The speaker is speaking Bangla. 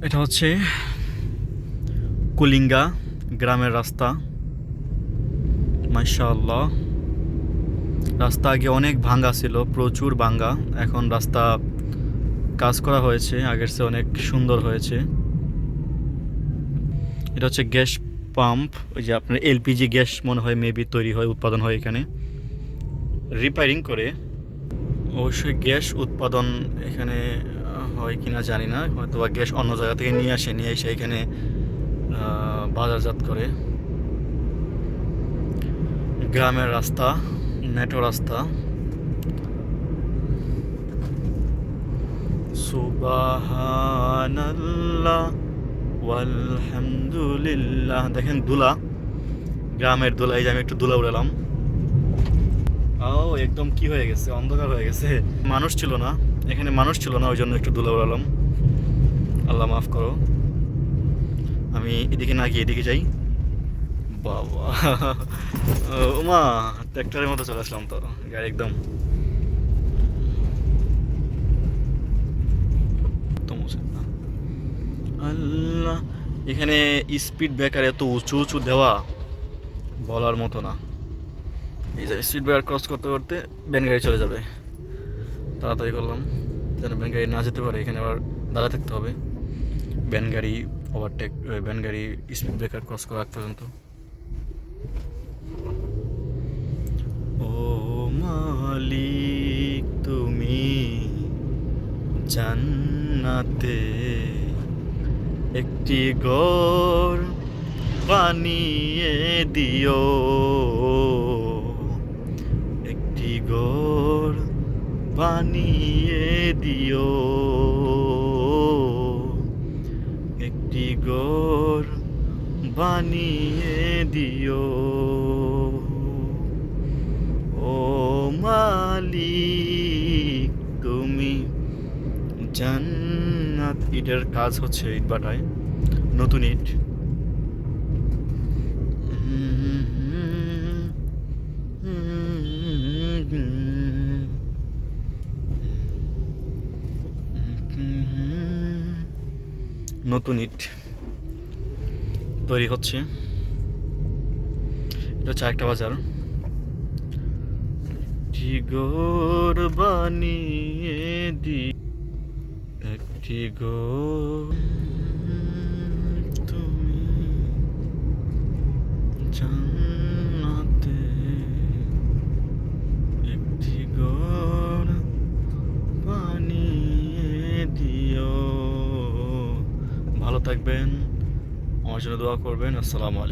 এটা হচ্ছে কুলিঙ্গা গ্রামের রাস্তা। মাশাআল্লাহ, রাস্তা আগে অনেক ভাঙ্গা ছিল, প্রচুর ভাঙ্গা। এখন রাস্তা কাজ করা হয়েছে, আগের চেয়ে অনেক সুন্দর হয়েছে। এটা হচ্ছে গ্যাস পাম্প, ওই যে আপনার এলপিজি গ্যাস মনে হয় মেবি তৈরি হয়, উৎপাদন হয় এখানে রিপেয়ারিং করে। অবশ্যই গ্যাস উৎপাদন এখানে হয় কিনা জানি না, হয়তো বা গ্যাস অন্য জায়গা থেকে নিয়ে এসে এখানে বাজারজাত করে। গ্রামের রাস্তা, মেট্রো রাস্তা। সুবহানাল্লাহ ওয়ালহামদুলিল্লাহ। দেখেন দুলা, গ্রামের দুলা। এই যে আমি একটু দুলা উড়ালাম। ও একদম কি হয়ে গেছে, অন্ধকার হয়ে গেছে, মানুষ ছিল না এখানে, মানুষ ছিল না, ওই জন্য একটু দুলা উড়ালাম। আল্লাহ মাফ করো। আমি এদিকে না গিয়ে এদিকে যাই। বাবা ওমা, ট্র্যাক্টরের মতো চলে আসলাম তো, গাড়ি একদম আল্লাহ। এখানে স্পিড ব্রেকার এত উঁচু উঁচু দেওয়া, বলার মতো না। এই যে স্পিড ব্রেকার ক্রস করতে করতে ভ্যান গাড়ি চলে যাবে। তাড়াতাড়ি করলাম যেন ভ্যান গাড়ি না যেতে পারে, এখানে আবার দাঁড়া থাকতে হবে ভ্যান গাড়ি ওভারটেক, ভ্যান গাড়ি স্পিড ব্রেকার ক্রস করার আগ পর্যন্ত। ও মালিক, তুমি জান্নাতে একটি ঘর বানিয়ে দিও, একটি ঘর বানিয়ে দিও, একটি ঘর বানিয়ে দিও। ও মালিক, তুমি জান্নাত। ইটের কাজ হচ্ছে, ইট বাটায়, নতুন ইট। নতুন ইট তৈরি হচ্ছে। এটা হচ্ছে একটা বাজার। ঘর বানিয়ে দি, একটি ঘর তুমি জান্নাতে, একটি ঘর বানিয়ে দিও। ভালো থাকবেন, আমার জন্য দোয়া করবেন। আসসালামু আলাইকুম।